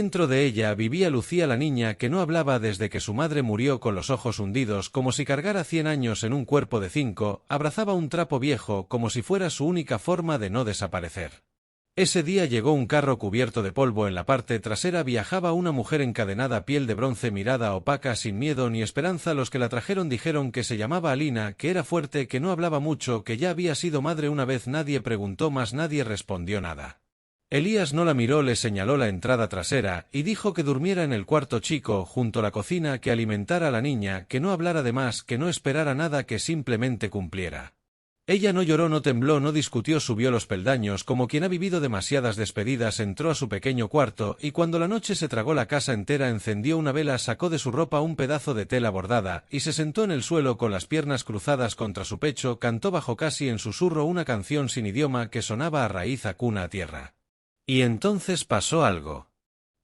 Dentro de ella vivía Lucía, la niña que no hablaba desde que su madre murió, con los ojos hundidos como si cargara 100 años en un cuerpo de 5, abrazaba un trapo viejo como si fuera su única forma de no desaparecer. Ese día llegó un carro cubierto de polvo. En la parte trasera viajaba una mujer encadenada, piel de bronce, mirada opaca, sin miedo ni esperanza. Los que la trajeron dijeron que se llamaba Alina, que era fuerte, que no hablaba mucho, que ya había sido madre una vez. Nadie preguntó más, nadie respondió nada. Elías no la miró, le señaló la entrada trasera y dijo que durmiera en el cuarto chico, junto a la cocina, que alimentara a la niña, que no hablara de más, que no esperara nada, que simplemente cumpliera. Ella no lloró, no tembló, no discutió, subió los peldaños como quien ha vivido demasiadas despedidas, entró a su pequeño cuarto y cuando la noche se tragó la casa entera, encendió una vela, sacó de su ropa un pedazo de tela bordada y se sentó en el suelo con las piernas cruzadas contra su pecho, cantó bajo, casi en susurro, una canción sin idioma que sonaba a raíz, a cuna, a tierra. Y entonces pasó algo.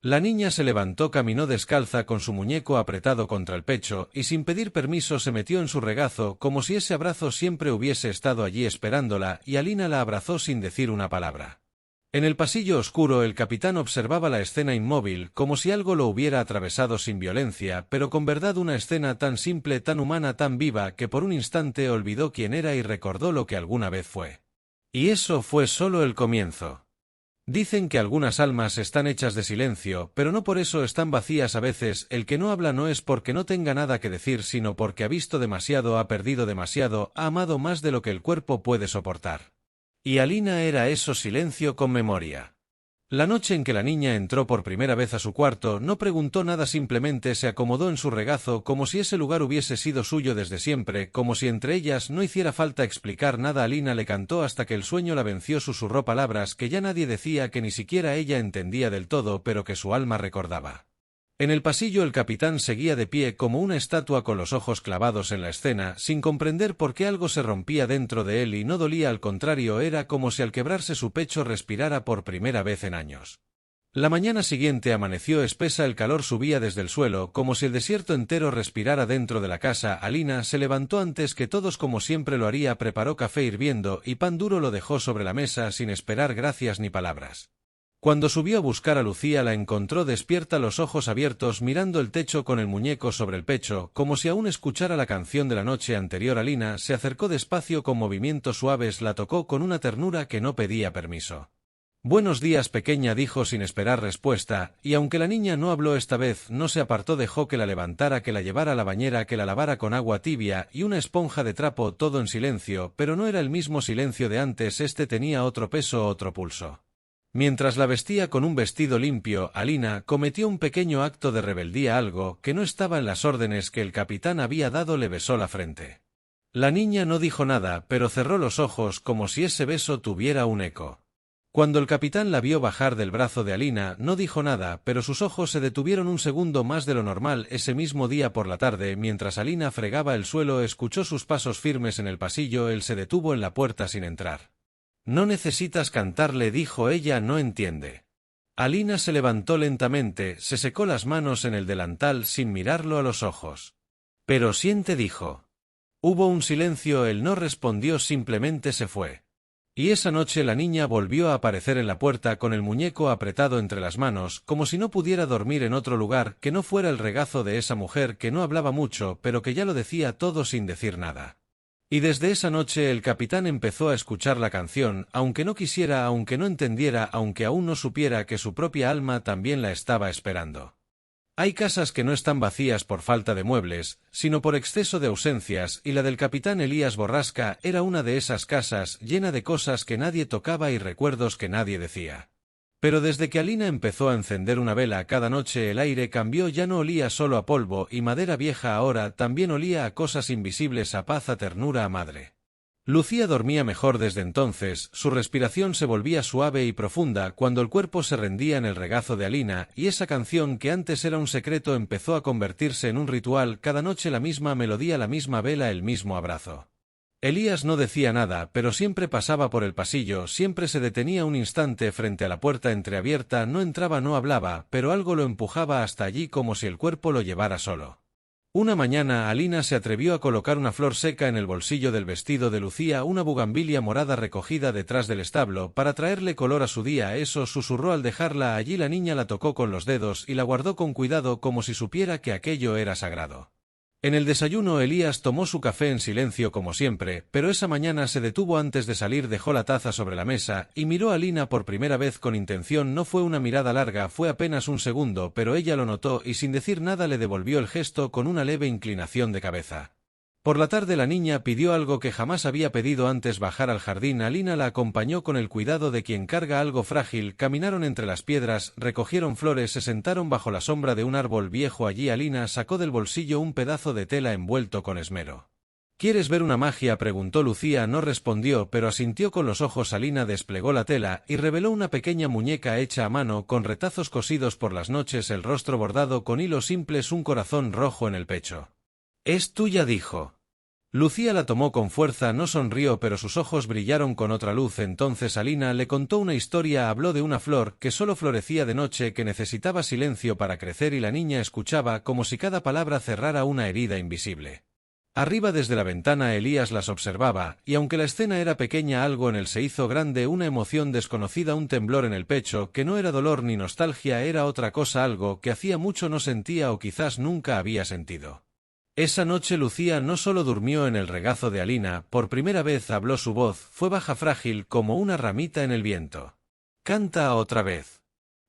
La niña se levantó, caminó descalza con su muñeco apretado contra el pecho y sin pedir permiso se metió en su regazo como si ese abrazo siempre hubiese estado allí esperándola, y Alina la abrazó sin decir una palabra. En el pasillo oscuro el capitán observaba la escena inmóvil, como si algo lo hubiera atravesado sin violencia, pero con verdad, una escena tan simple, tan humana, tan viva, que por un instante olvidó quién era y recordó lo que alguna vez fue. Y eso fue solo el comienzo. Dicen que algunas almas están hechas de silencio, pero no por eso están vacías. A veces, el que no habla no es porque no tenga nada que decir, sino porque ha visto demasiado, ha perdido demasiado, ha amado más de lo que el cuerpo puede soportar. Y Alina era eso, silencio con memoria. La noche en que la niña entró por primera vez a su cuarto, no preguntó nada, simplemente se acomodó en su regazo como si ese lugar hubiese sido suyo desde siempre, como si entre ellas no hiciera falta explicar nada. Alina le cantó hasta que el sueño la venció, susurró palabras que ya nadie decía, que ni siquiera ella entendía del todo, pero que su alma recordaba. En el pasillo el capitán seguía de pie como una estatua, con los ojos clavados en la escena, sin comprender por qué algo se rompía dentro de él y no dolía, al contrario, era como si al quebrarse su pecho respirara por primera vez en años. La mañana siguiente amaneció espesa, el calor subía desde el suelo, como si el desierto entero respirara dentro de la casa. Alina se levantó antes que todos, como siempre lo haría, preparó café hirviendo y pan duro, lo dejó sobre la mesa sin esperar gracias ni palabras. Cuando subió a buscar a Lucía la encontró despierta, los ojos abiertos, mirando el techo con el muñeco sobre el pecho, como si aún escuchara la canción de la noche anterior. Alina se acercó despacio, con movimientos suaves, la tocó con una ternura que no pedía permiso. «Buenos días, pequeña», dijo sin esperar respuesta, y aunque la niña no habló esta vez, no se apartó. Dejó que la levantara, que la llevara a la bañera, que la lavara con agua tibia y una esponja de trapo, todo en silencio, pero no era el mismo silencio de antes, este tenía otro peso, otro pulso. Mientras la vestía con un vestido limpio, Alina cometió un pequeño acto de rebeldía, algo que no estaba en las órdenes que el capitán había dado. Le besó la frente. La niña no dijo nada, pero cerró los ojos como si ese beso tuviera un eco. Cuando el capitán la vio bajar del brazo de Alina, no dijo nada, pero sus ojos se detuvieron un segundo más de lo normal. Ese mismo día por la tarde, mientras Alina fregaba el suelo, escuchó sus pasos firmes en el pasillo. Él se detuvo en la puerta sin entrar. «No necesitas cantarle», dijo ella, «no entiende». Alina se levantó lentamente, se secó las manos en el delantal sin mirarlo a los ojos. «Pero siente», dijo. Hubo un silencio, él no respondió, simplemente se fue. Y esa noche la niña volvió a aparecer en la puerta con el muñeco apretado entre las manos, como si no pudiera dormir en otro lugar que no fuera el regazo de esa mujer que no hablaba mucho, pero que ya lo decía todo sin decir nada. Y desde esa noche el capitán empezó a escuchar la canción, aunque no quisiera, aunque no entendiera, aunque aún no supiera que su propia alma también la estaba esperando. Hay casas que no están vacías por falta de muebles, sino por exceso de ausencias, y la del capitán Elías Borrasca era una de esas casas, llena de cosas que nadie tocaba y recuerdos que nadie decía. Pero desde que Alina empezó a encender una vela cada noche, el aire cambió, ya no olía solo a polvo y madera vieja, ahora también olía a cosas invisibles, a paz, a ternura, a madre. Lucía dormía mejor desde entonces, su respiración se volvía suave y profunda cuando el cuerpo se rendía en el regazo de Alina, y esa canción que antes era un secreto empezó a convertirse en un ritual, cada noche la misma melodía, la misma vela, el mismo abrazo. Elías no decía nada, pero siempre pasaba por el pasillo, siempre se detenía un instante frente a la puerta entreabierta, no entraba, no hablaba, pero algo lo empujaba hasta allí, como si el cuerpo lo llevara solo. Una mañana Alina se atrevió a colocar una flor seca en el bolsillo del vestido de Lucía, una bugambilia morada recogida detrás del establo, para traerle color a su día. Eso susurró al dejarla allí. La niña la tocó con los dedos y la guardó con cuidado como si supiera que aquello era sagrado. En el desayuno Elías tomó su café en silencio como siempre, pero esa mañana se detuvo antes de salir, dejó la taza sobre la mesa y miró a Alina por primera vez con intención. No fue una mirada larga, fue apenas un segundo, pero ella lo notó y sin decir nada le devolvió el gesto con una leve inclinación de cabeza. Por la tarde la niña pidió algo que jamás había pedido antes: bajar al jardín. Alina la acompañó con el cuidado de quien carga algo frágil. Caminaron entre las piedras, recogieron flores, se sentaron bajo la sombra de un árbol viejo. Allí Alina sacó del bolsillo un pedazo de tela envuelto con esmero. ¿Quieres ver una magia?, preguntó Lucía. No respondió, pero asintió con los ojos. Alina desplegó la tela y reveló una pequeña muñeca hecha a mano, con retazos cosidos por las noches, el rostro bordado con hilos simples, un corazón rojo en el pecho. «Es tuya», dijo. Lucía la tomó con fuerza, no sonrió, pero sus ojos brillaron con otra luz. Entonces Alina le contó una historia, habló de una flor que solo florecía de noche, que necesitaba silencio para crecer, y la niña escuchaba como si cada palabra cerrara una herida invisible. Arriba desde la ventana Elías las observaba, y aunque la escena era pequeña, algo en él se hizo grande, una emoción desconocida, un temblor en el pecho, que no era dolor ni nostalgia, era otra cosa, algo que hacía mucho no sentía o quizás nunca había sentido. Esa noche Lucía no solo durmió en el regazo de Alina, por primera vez habló. Su voz fue baja, frágil, como una ramita en el viento. «Canta otra vez».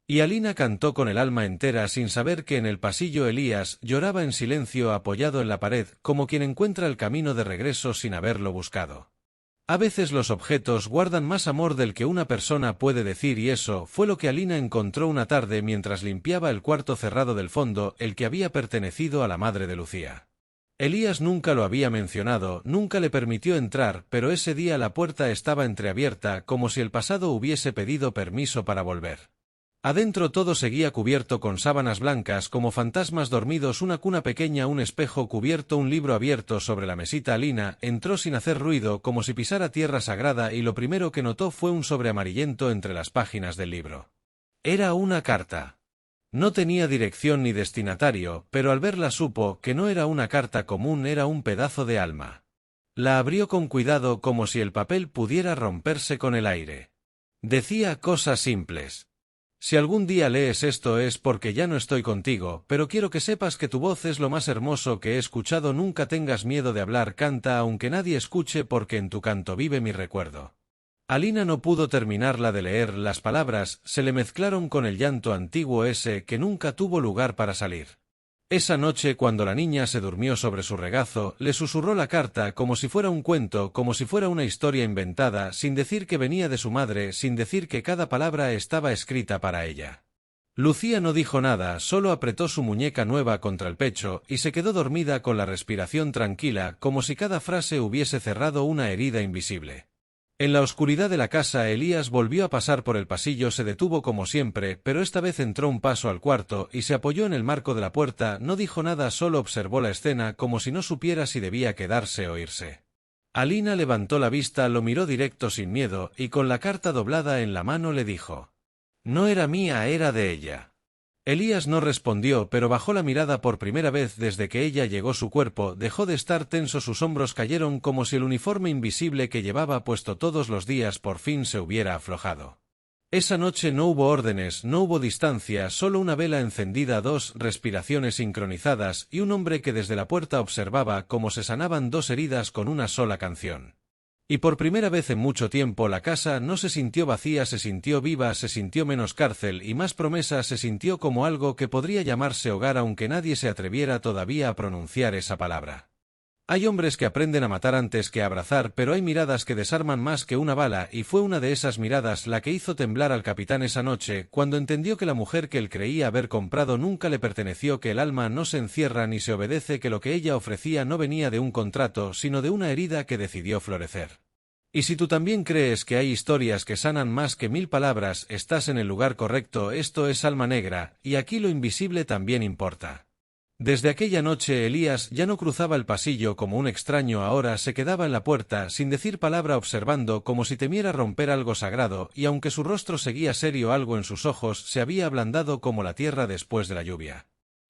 Y Alina cantó con el alma entera, sin saber que en el pasillo Elías lloraba en silencio, apoyado en la pared, como quien encuentra el camino de regreso sin haberlo buscado. A veces los objetos guardan más amor del que una persona puede decir, y eso fue lo que Alina encontró una tarde mientras limpiaba el cuarto cerrado del fondo, el que había pertenecido a la madre de Lucía. Elías nunca lo había mencionado, nunca le permitió entrar, pero ese día la puerta estaba entreabierta, como si el pasado hubiese pedido permiso para volver. Adentro todo seguía cubierto con sábanas blancas, como fantasmas dormidos, una cuna pequeña, un espejo cubierto, un libro abierto sobre la mesita. Alina entró sin hacer ruido, como si pisara tierra sagrada, y lo primero que notó fue un sobre amarillento entre las páginas del libro. Era una carta. No tenía dirección ni destinatario, pero al verla supo que no era una carta común, era un pedazo de alma. La abrió con cuidado, como si el papel pudiera romperse con el aire. Decía cosas simples. «Si algún día lees esto es porque ya no estoy contigo, pero quiero que sepas que tu voz es lo más hermoso que he escuchado. Nunca tengas miedo de hablar, canta aunque nadie escuche, porque en tu canto vive mi recuerdo». Alina no pudo terminarla de leer, las palabras se le mezclaron con el llanto antiguo, ese que nunca tuvo lugar para salir. Esa noche, cuando la niña se durmió sobre su regazo, le susurró la carta como si fuera un cuento, como si fuera una historia inventada, sin decir que venía de su madre, sin decir que cada palabra estaba escrita para ella. Lucía no dijo nada, solo apretó su muñeca nueva contra el pecho y se quedó dormida con la respiración tranquila, como si cada frase hubiese cerrado una herida invisible. En la oscuridad de la casa Elías volvió a pasar por el pasillo, se detuvo como siempre, pero esta vez entró un paso al cuarto y se apoyó en el marco de la puerta. No dijo nada, solo observó la escena como si no supiera si debía quedarse o irse. Alina levantó la vista, lo miró directo sin miedo, y con la carta doblada en la mano le dijo: «No era mía, era de ella». Elías no respondió, pero bajó la mirada por primera vez desde que ella llegó. Su cuerpo dejó de estar tenso, sus hombros cayeron como si el uniforme invisible que llevaba puesto todos los días por fin se hubiera aflojado. Esa noche no hubo órdenes, no hubo distancia, solo una vela encendida, dos respiraciones sincronizadas y un hombre que desde la puerta observaba cómo se sanaban dos heridas con una sola canción. Y por primera vez en mucho tiempo la casa no se sintió vacía, se sintió viva, se sintió menos cárcel y más promesa, se sintió como algo que podría llamarse hogar, aunque nadie se atreviera todavía a pronunciar esa palabra. Hay hombres que aprenden a matar antes que a abrazar, pero hay miradas que desarman más que una bala, y fue una de esas miradas la que hizo temblar al capitán esa noche, cuando entendió que la mujer que él creía haber comprado nunca le perteneció, que el alma no se encierra ni se obedece, que lo que ella ofrecía no venía de un contrato, sino de una herida que decidió florecer. Y si tú también crees que hay historias que sanan más que 1000 palabras, estás en el lugar correcto. Esto es Alma Negra, y aquí lo invisible también importa. Desde aquella noche Elías ya no cruzaba el pasillo como un extraño, ahora se quedaba en la puerta sin decir palabra, observando como si temiera romper algo sagrado, y aunque su rostro seguía serio, algo en sus ojos se había ablandado como la tierra después de la lluvia.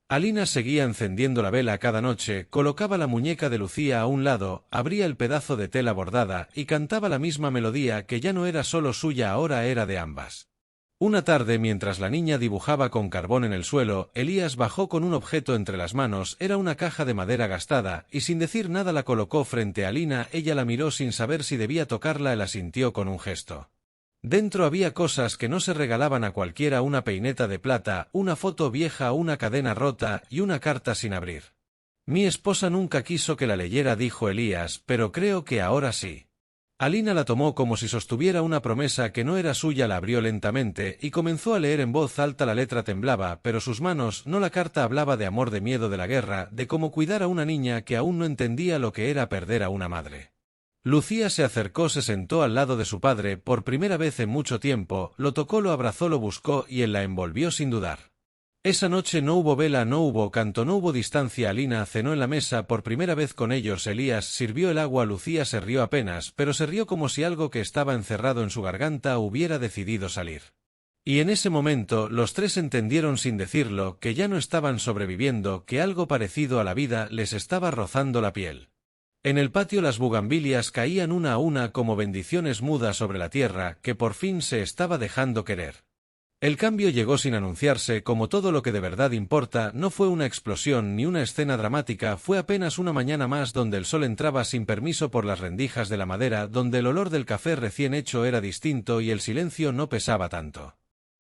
Alina seguía encendiendo la vela cada noche, colocaba la muñeca de Lucía a un lado, abría el pedazo de tela bordada y cantaba la misma melodía que ya no era solo suya, ahora era de ambas. Una tarde, mientras la niña dibujaba con carbón en el suelo, Elías bajó con un objeto entre las manos, era una caja de madera gastada, y sin decir nada la colocó frente a Alina. Ella la miró sin saber si debía tocarla y la asintió con un gesto. Dentro había cosas que no se regalaban a cualquiera: una peineta de plata, una foto vieja, una cadena rota y una carta sin abrir. Mi esposa nunca quiso que la leyera, dijo Elías, pero creo que ahora sí. Alina la tomó como si sostuviera una promesa que no era suya, la abrió lentamente y comenzó a leer en voz alta. La letra temblaba, pero sus manos, no la carta. Hablaba de amor, de miedo, de la guerra, de cómo cuidar a una niña que aún no entendía lo que era perder a una madre. Lucía se acercó, se sentó al lado de su padre, por primera vez en mucho tiempo, lo tocó, lo abrazó, lo buscó y él la envolvió sin dudar. Esa noche no hubo vela, no hubo canto, no hubo distancia. Alina cenó en la mesa por primera vez con ellos. Elías sirvió el agua. Lucía se rió apenas, pero se rió como si algo que estaba encerrado en su garganta hubiera decidido salir. Y en ese momento los tres entendieron sin decirlo que ya no estaban sobreviviendo, que algo parecido a la vida les estaba rozando la piel. En el patio las bugambilias caían una a una como bendiciones mudas sobre la tierra que por fin se estaba dejando querer. El cambio llegó sin anunciarse, como todo lo que de verdad importa. No fue una explosión ni una escena dramática, fue apenas una mañana más donde el sol entraba sin permiso por las rendijas de la madera, donde el olor del café recién hecho era distinto y el silencio no pesaba tanto.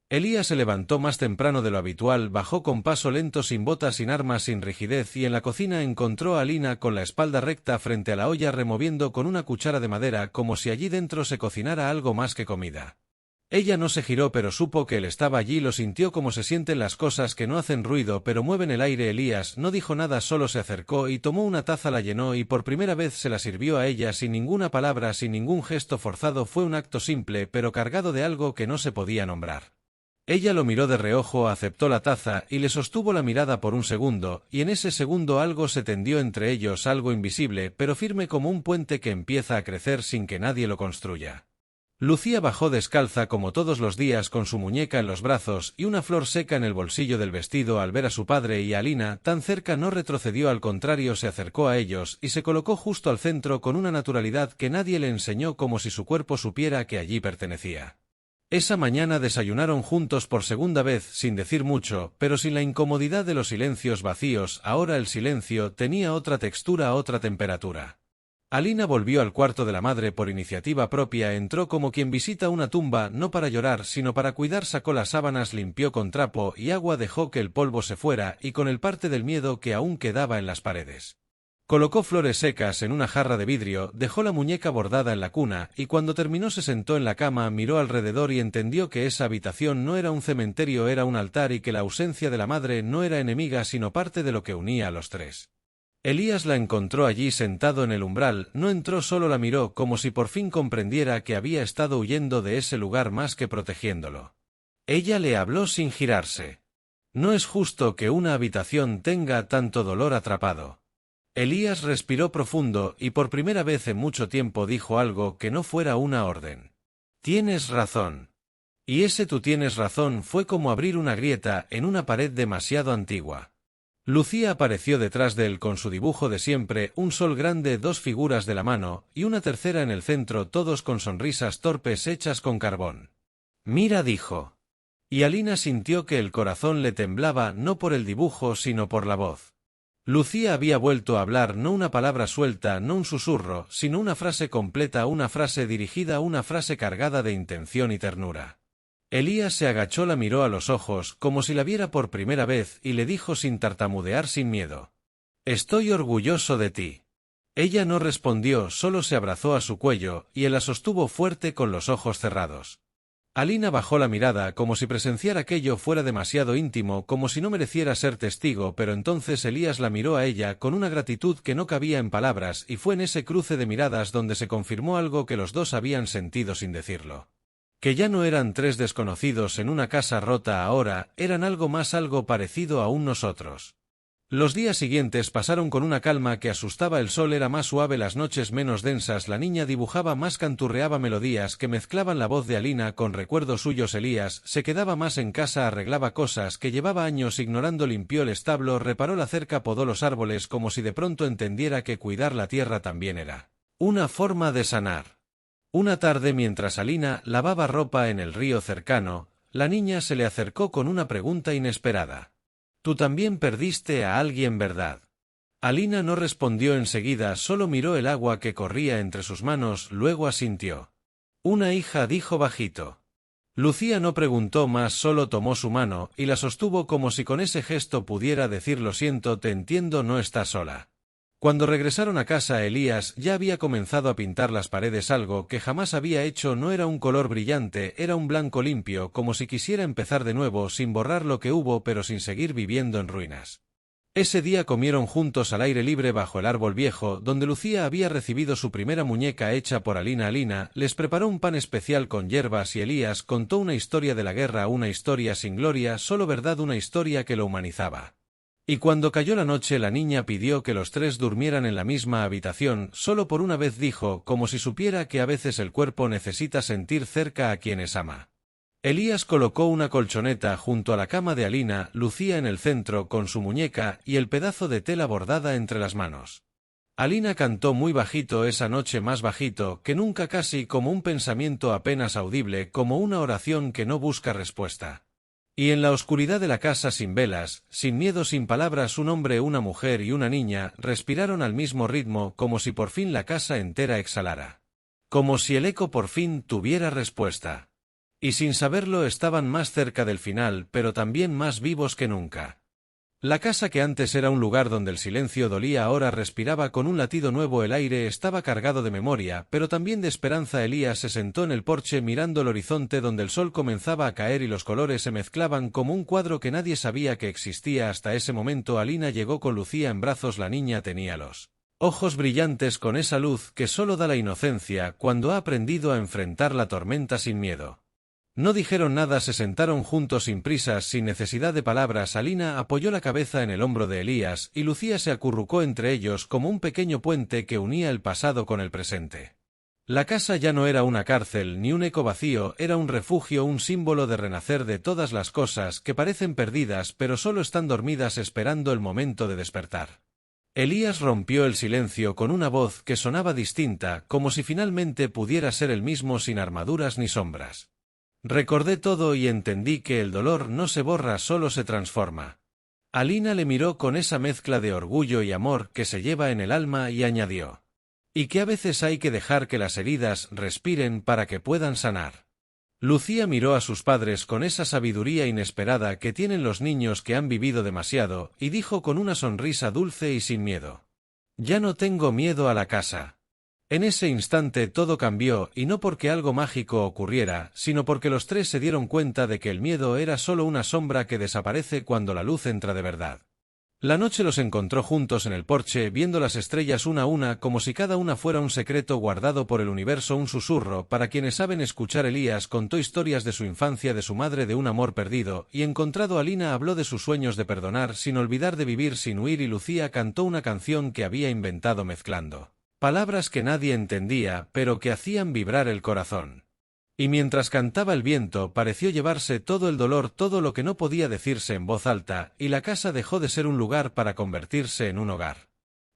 Elías se levantó más temprano de lo habitual, bajó con paso lento, sin botas, sin armas, sin rigidez, y en la cocina encontró a Alina con la espalda recta frente a la olla, removiendo con una cuchara de madera como si allí dentro se cocinara algo más que comida. Ella no se giró, pero supo que él estaba allí, lo sintió como se sienten las cosas que no hacen ruido pero mueven el aire. Elías no dijo nada, solo se acercó y tomó una taza, la llenó y por primera vez se la sirvió a ella, sin ninguna palabra, sin ningún gesto forzado. Fue un acto simple pero cargado de algo que no se podía nombrar. Ella lo miró de reojo, aceptó la taza y le sostuvo la mirada por un segundo, y en ese segundo algo se tendió entre ellos, algo invisible pero firme como un puente que empieza a crecer sin que nadie lo construya. Lucía bajó descalza como todos los días, con su muñeca en los brazos y una flor seca en el bolsillo del vestido. Al ver a su padre y a Alina tan cerca no retrocedió, al contrario se acercó a ellos y se colocó justo al centro con una naturalidad que nadie le enseñó, como si su cuerpo supiera que allí pertenecía. Esa mañana desayunaron juntos por segunda vez, sin decir mucho, pero sin la incomodidad de los silencios vacíos. Ahora el silencio tenía otra textura, otra temperatura. Alina volvió al cuarto de la madre por iniciativa propia, entró como quien visita una tumba, no para llorar sino para cuidar. Sacó las sábanas, limpió con trapo y agua, dejó que el polvo se fuera y con el parte del miedo que aún quedaba en las paredes. Colocó flores secas en una jarra de vidrio, dejó la muñeca bordada en la cuna y cuando terminó se sentó en la cama, miró alrededor y entendió que esa habitación no era un cementerio, era un altar, y que la ausencia de la madre no era enemiga sino parte de lo que unía a los tres. Elías la encontró allí sentado en el umbral, no entró, solo la miró como si por fin comprendiera que había estado huyendo de ese lugar más que protegiéndolo. Ella le habló sin girarse. No es justo que una habitación tenga tanto dolor atrapado. Elías respiró profundo y por primera vez en mucho tiempo dijo algo que no fuera una orden. Tienes razón. Y ese tú tienes razón fue como abrir una grieta en una pared demasiado antigua. Lucía apareció detrás de él con su dibujo de siempre, un sol grande, dos figuras de la mano y una tercera en el centro, todos con sonrisas torpes hechas con carbón. Mira, dijo. Y Alina sintió que el corazón le temblaba, no por el dibujo sino por la voz. Lucía había vuelto a hablar, no una palabra suelta, no un susurro, sino una frase completa, una frase dirigida, una frase cargada de intención y ternura. Elías se agachó, la miró a los ojos, como si la viera por primera vez, y le dijo sin tartamudear, sin miedo: «Estoy orgulloso de ti». Ella no respondió, solo se abrazó a su cuello, y él la sostuvo fuerte con los ojos cerrados. Alina bajó la mirada, como si presenciar aquello fuera demasiado íntimo, como si no mereciera ser testigo, pero entonces Elías la miró a ella con una gratitud que no cabía en palabras, y fue en ese cruce de miradas donde se confirmó algo que los dos habían sentido sin decirlo. Que ya no eran tres desconocidos en una casa rota, ahora eran algo más, algo parecido a un nosotros. Los días siguientes pasaron con una calma que asustaba. El sol era más suave, las noches menos densas, la niña dibujaba más, canturreaba melodías que mezclaban la voz de Alina con recuerdos suyos. Elías se quedaba más en casa, arreglaba cosas que llevaba años ignorando, limpió el establo, reparó la cerca, podó los árboles, como si de pronto entendiera que cuidar la tierra también era una forma de sanar. Una tarde, mientras Alina lavaba ropa en el río cercano, la niña se le acercó con una pregunta inesperada. «Tú también perdiste a alguien, ¿verdad?» Alina no respondió enseguida, solo miró el agua que corría entre sus manos, luego asintió. «Una hija», dijo bajito. Lucía no preguntó más, solo tomó su mano y la sostuvo como si con ese gesto pudiera decir: «Lo siento, te entiendo, no estás sola». Cuando regresaron a casa, Elías ya había comenzado a pintar las paredes, algo que jamás había hecho. No era un color brillante, era un blanco limpio, como si quisiera empezar de nuevo, sin borrar lo que hubo, pero sin seguir viviendo en ruinas. Ese día comieron juntos al aire libre bajo el árbol viejo, donde Lucía había recibido su primera muñeca hecha por Alina. Alina les preparó un pan especial con hierbas y Elías contó una historia de la guerra, una historia sin gloria, solo verdad, una historia que lo humanizaba. Y cuando cayó la noche, la niña pidió que los tres durmieran en la misma habitación. Solo por una vez, dijo, como si supiera que a veces el cuerpo necesita sentir cerca a quienes ama. Elías colocó una colchoneta junto a la cama de Alina, Lucía en el centro con su muñeca y el pedazo de tela bordada entre las manos. Alina cantó muy bajito esa noche, más bajito que nunca, casi como un pensamiento apenas audible, como una oración que no busca respuesta. Y en la oscuridad de la casa, sin velas, sin miedo, sin palabras, un hombre, una mujer y una niña respiraron al mismo ritmo, como si por fin la casa entera exhalara. Como si el eco por fin tuviera respuesta. Y sin saberlo estaban más cerca del final, pero también más vivos que nunca. La casa, que antes era un lugar donde el silencio dolía, ahora respiraba con un latido nuevo. El aire estaba cargado de memoria, pero también de esperanza. Elías se sentó en el porche mirando el horizonte donde el sol comenzaba a caer y los colores se mezclaban como un cuadro que nadie sabía que existía hasta ese momento. Alina llegó con Lucía en brazos. La niña tenía los ojos brillantes con esa luz que solo da la inocencia cuando ha aprendido a enfrentar la tormenta sin miedo. No dijeron nada, se sentaron juntos sin prisas, sin necesidad de palabras. Alina apoyó la cabeza en el hombro de Elías y Lucía se acurrucó entre ellos como un pequeño puente que unía el pasado con el presente. La casa ya no era una cárcel ni un eco vacío, era un refugio, un símbolo de renacer de todas las cosas que parecen perdidas pero solo están dormidas esperando el momento de despertar. Elías rompió el silencio con una voz que sonaba distinta, como si finalmente pudiera ser el mismo, sin armaduras ni sombras. Recordé todo y entendí que el dolor no se borra, solo se transforma. Alina le miró con esa mezcla de orgullo y amor que se lleva en el alma y añadió: y que a veces hay que dejar que las heridas respiren para que puedan sanar. Lucía miró a sus padres con esa sabiduría inesperada que tienen los niños que han vivido demasiado, y dijo con una sonrisa dulce y sin miedo: ya no tengo miedo a la casa. En ese instante todo cambió, y no porque algo mágico ocurriera, sino porque los tres se dieron cuenta de que el miedo era solo una sombra que desaparece cuando la luz entra de verdad. La noche los encontró juntos en el porche, viendo las estrellas una a una, como si cada una fuera un secreto guardado por el universo, un susurro para quienes saben escuchar. Elías contó historias de su infancia, de su madre, de un amor perdido y encontrado. Alina habló de sus sueños de perdonar sin olvidar, de vivir sin huir, y Lucía cantó una canción que había inventado mezclando palabras que nadie entendía, pero que hacían vibrar el corazón. Y mientras cantaba el viento pareció llevarse todo el dolor, todo lo que no podía decirse en voz alta, y la casa dejó de ser un lugar para convertirse en un hogar.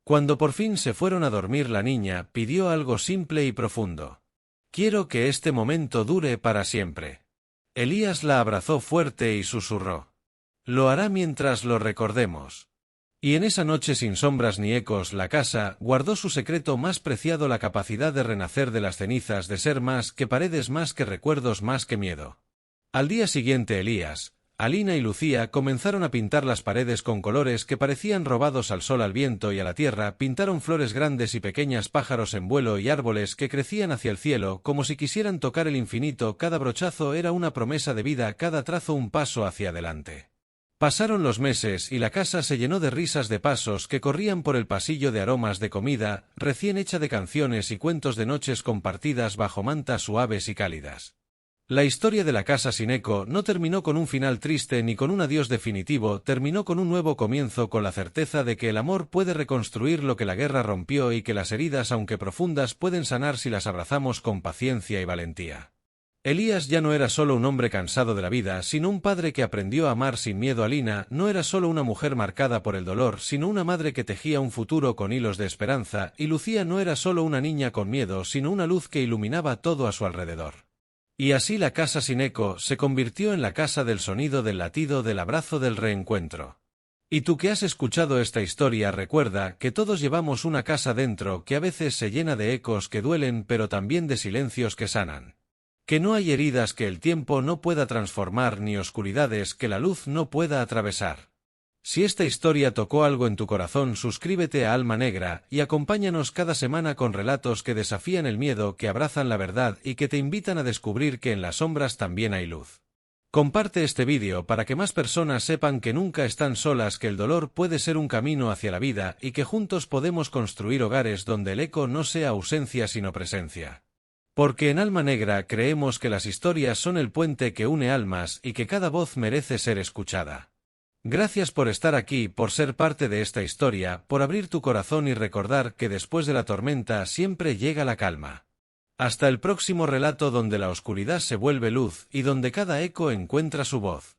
Cuando por fin se fueron a dormir, la niña pidió algo simple y profundo: quiero que este momento dure para siempre. Elías la abrazó fuerte y susurró: lo hará mientras lo recordemos. Y en esa noche, sin sombras ni ecos, la casa guardó su secreto más preciado, la capacidad de renacer de las cenizas, de ser más que paredes, más que recuerdos, más que miedo. Al día siguiente, Elías, Alina y Lucía comenzaron a pintar las paredes con colores que parecían robados al sol, al viento y a la tierra. Pintaron flores grandes y pequeñas, pájaros en vuelo y árboles que crecían hacia el cielo, como si quisieran tocar el infinito. Cada brochazo era una promesa de vida, cada trazo un paso hacia adelante. Pasaron los meses y la casa se llenó de risas, de pasos que corrían por el pasillo, de aromas de comida recién hecha, de canciones y cuentos, de noches compartidas bajo mantas suaves y cálidas. La historia de la casa sin eco no terminó con un final triste ni con un adiós definitivo, terminó con un nuevo comienzo, con la certeza de que el amor puede reconstruir lo que la guerra rompió y que las heridas, aunque profundas, pueden sanar si las abrazamos con paciencia y valentía. Elías ya no era solo un hombre cansado de la vida, sino un padre que aprendió a amar sin miedo. Alina no era solo una mujer marcada por el dolor, sino una madre que tejía un futuro con hilos de esperanza, y Lucía no era solo una niña con miedo, sino una luz que iluminaba todo a su alrededor. Y así la casa sin eco se convirtió en la casa del sonido, del latido, del abrazo, del reencuentro. Y tú que has escuchado esta historia, recuerda que todos llevamos una casa dentro que a veces se llena de ecos que duelen, pero también de silencios que sanan. Que no hay heridas que el tiempo no pueda transformar, ni oscuridades que la luz no pueda atravesar. Si esta historia tocó algo en tu corazón, suscríbete a Alma Negra y acompáñanos cada semana con relatos que desafían el miedo, que abrazan la verdad y que te invitan a descubrir que en las sombras también hay luz. Comparte este vídeo para que más personas sepan que nunca están solas, que el dolor puede ser un camino hacia la vida y que juntos podemos construir hogares donde el eco no sea ausencia sino presencia. Porque en Alma Negra creemos que las historias son el puente que une almas y que cada voz merece ser escuchada. Gracias por estar aquí, por ser parte de esta historia, por abrir tu corazón y recordar que después de la tormenta siempre llega la calma. Hasta el próximo relato, donde la oscuridad se vuelve luz y donde cada eco encuentra su voz.